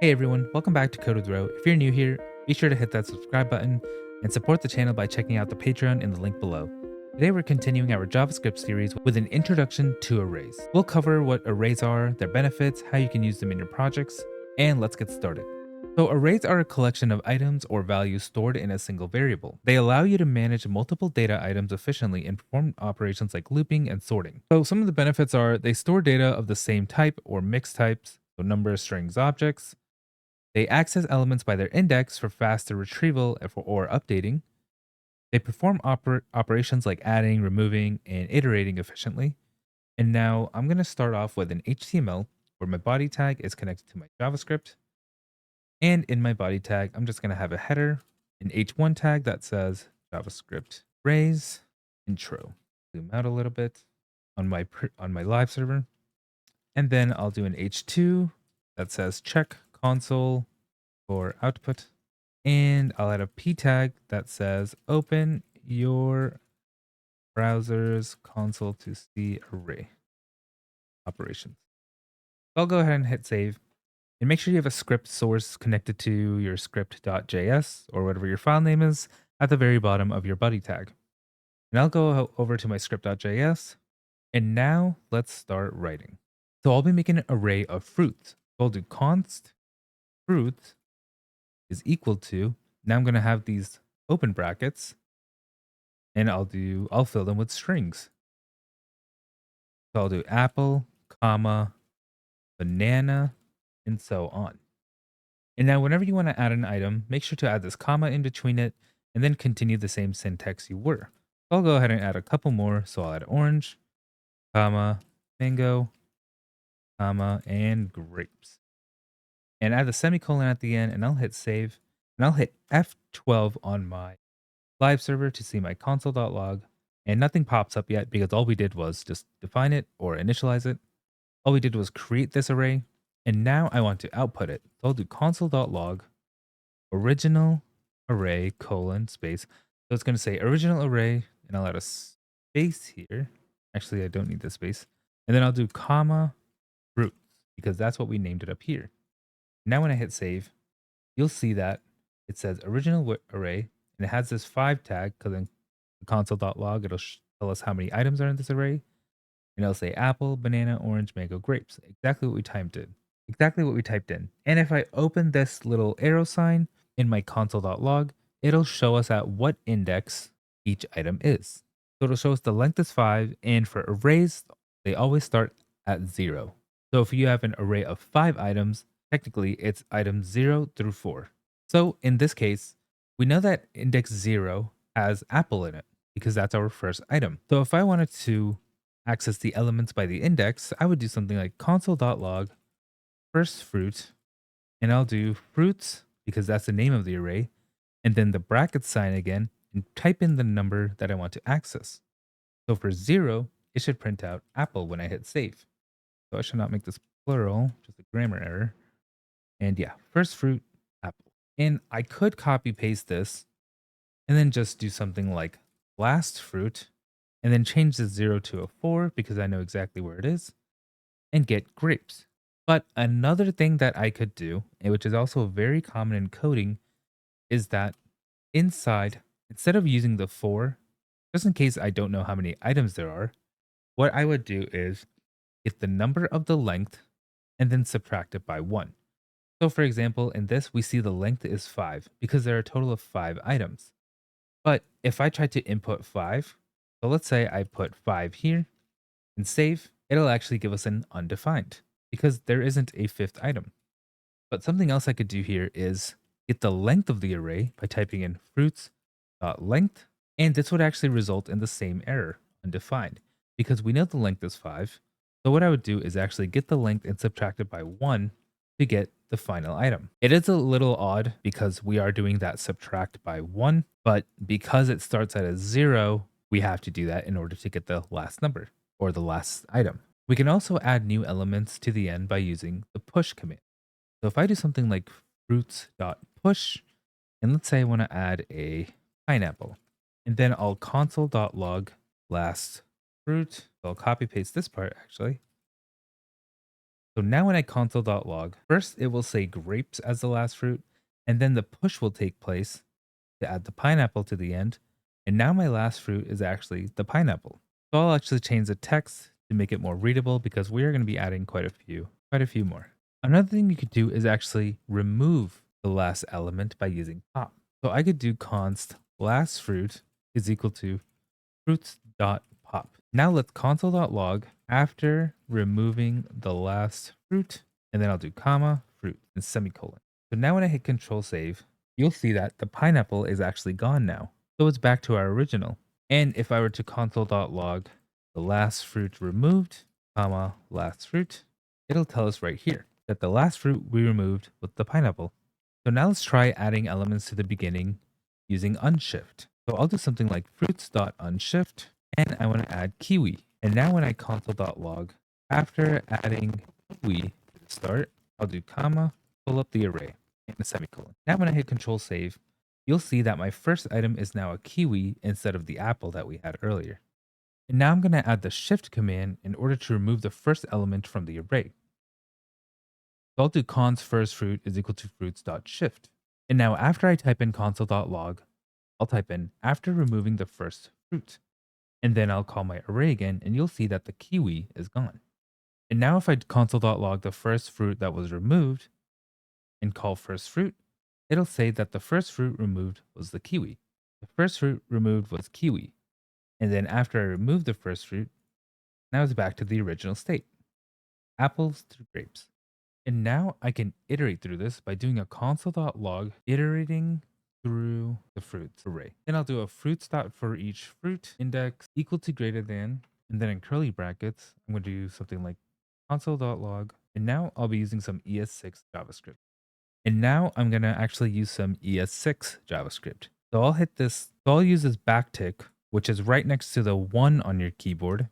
Hey everyone, welcome back to Code with Ro. If you're new here, be sure to hit that subscribe button and support the channel by checking out the Patreon in the link below. Today we're continuing our JavaScript series with an introduction to arrays. We'll cover what arrays are, their benefits, how you can use them in your projects, and let's get started. So arrays are a collection of items or values stored in a single variable. They allow you to manage multiple data items efficiently and perform operations like looping and sorting. So some of the benefits are they store data of the same type or mixed types, so numbers, strings, objects. They access elements by their index for faster retrieval or updating. They perform operations like adding, removing, and iterating efficiently. And now I'm going to start off with an HTML where my body tag is connected to my JavaScript. And in my body tag, I'm just going to have a header, an H1 tag that says JavaScript arrays intro. Zoom out a little bit on my live server. And then I'll do an H2 that says check console for output. And I'll add a p tag that says open your browser's console to see array operations. I'll go ahead and hit save. And make sure you have a script source connected to your script.js or whatever your file name is at the very bottom of your body tag. And I'll go over to my script.js. And now let's start writing. So I'll be making an array of fruits. So I'll do const fruit is equal to, now I'm going to have these open brackets and I'll fill them with strings. So I'll do apple, comma, banana, and so on. And now whenever you want to add an item, make sure to add this comma in between it and then continue the same syntax you were. So I'll go ahead and add a couple more. So I'll add orange, comma, mango, comma, and grapes. And add the semicolon at the end and I'll hit save. And I'll hit F12 on my live server to see my console.log. And nothing pops up yet because all we did was just define it or initialize it. All we did was create this array. And now I want to output it. So I'll do console.log original array colon space. So it's going to say original array and I'll add a space here. Actually, I don't need the space. And then I'll do comma roots because that's what we named it up here. Now when I hit save, you'll see that it says original array and it has this 5 tag because in console.log it'll tell us how many items are in this array. And it'll say apple, banana, orange, mango, grapes. Exactly what we typed in. Exactly what we typed in. And if I open this little arrow sign in my console.log, it'll show us at what index each item is. So it'll show us the length is 5, and for arrays, they always start at 0. So if you have an array of 5 items, technically it's items 0 through 4. So in this case, we know that index 0 has apple in it because that's our first item. So if I wanted to access the elements by the index, I would do something like console.log first fruit, and I'll do fruits because that's the name of the array, and then the bracket sign again, and type in the number that I want to access. So for 0, it should print out apple when I hit save. So I should not make this plural, just a grammar error. And yeah, first fruit, apple. And I could copy paste this and then just do something like last fruit and then change the 0 to a 4 because I know exactly where it is and get grapes. But another thing that I could do, and which is also very common in coding, is that inside, instead of using the 4, just in case I don't know how many items there are, what I would do is get the number of the length and then subtract it by 1. So for example, in this, we see the length is 5 because there are a total of 5 items. But if I try to input 5, so let's say I put 5 here and save, it'll actually give us an undefined because there isn't a 5th item. But something else I could do here is get the length of the array by typing in fruits.length, and this would actually result in the same error, undefined, because we know the length is 5. So what I would do is actually get the length and subtract it by 1 to get the final item. It is a little odd because we are doing that subtract by 1, but because it starts at a 0, we have to do that in order to get the last number or the last item. We can also add new elements to the end by using the push command. So if I do something like fruits.push, and let's say I want to add a pineapple, and then I'll console.log last fruit. So I'll copy paste this part actually. So now when I console.log, first it will say grapes as the last fruit, and then the push will take place to add the pineapple to the end. And now my last fruit is actually the pineapple. So I'll actually change the text to make it more readable because we are going to be adding quite a few more. Another thing you could do is actually remove the last element by using pop. So I could do const last fruit is equal to fruits.pop. Now let's console.log after removing the last fruit, and then I'll do comma, fruit, and semicolon. So now when I hit Control Save, you'll see that the pineapple is actually gone now. So it's back to our original. And if I were to console.log the last fruit removed, comma, last fruit, it'll tell us right here that the last fruit we removed was the pineapple. So now let's try adding elements to the beginning using unshift. So I'll do something like fruits.unshift, and I want to add kiwi. And now when I console.log, after adding kiwi to the start, I'll do comma, pull up the array, and a semicolon. Now when I hit Control Save, you'll see that my first item is now a kiwi instead of the apple that we had earlier. And now I'm going to add the shift command in order to remove the first element from the array. So I'll do const first fruit is equal to fruits.shift. And now after I type in console.log, I'll type in after removing the first fruit. And then I'll call my array again, and you'll see that the kiwi is gone. And now if I console.log the first fruit that was removed and call first fruit, it'll say that the first fruit removed was the kiwi. The first fruit removed was kiwi. And then after I remove the first fruit, now it's back to the original state. Apples to grapes. And now I can iterate through this by doing a console.log iterating through the fruits array. Then I'll do a fruits dot for each fruit index equal to greater than, and then in curly brackets, I'm going to do something like console.log. And now I'll be using some ES6 JavaScript. And now I'm going to actually use some ES6 JavaScript. So I'll hit this, so I'll use this backtick, which is right next to the 1 on your keyboard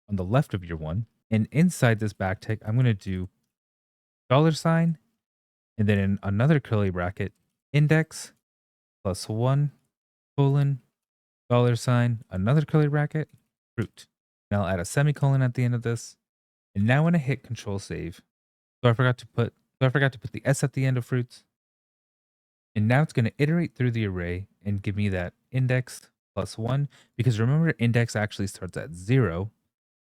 on the left of your 1. And inside this backtick, I'm going to do $, and then in another curly bracket, index plus 1 colon $, another curly bracket, fruit. And I'll add a semicolon at the end of this. And now when I hit Control Save, I forgot to put the S at the end of fruits. And now it's going to iterate through the array and give me that index plus 1, because remember index actually starts at 0.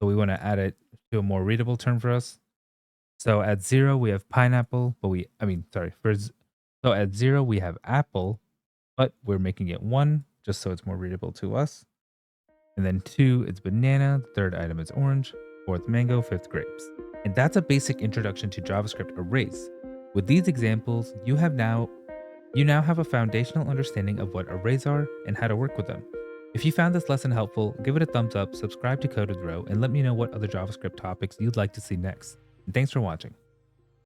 So we want to add it to a more readable term for us. So at 0 we have pineapple, but so at 0 we have apple, but we're making it 1 just so it's more readable to us. And then 2 it's banana, the third item is orange, fourth mango, fifth grapes. And that's a basic introduction to JavaScript arrays. With these examples, you now have a foundational understanding of what arrays are and how to work with them. If you found this lesson helpful, give it a thumbs up, subscribe to Code with Ro, and let me know what other JavaScript topics you'd like to see next. And thanks for watching.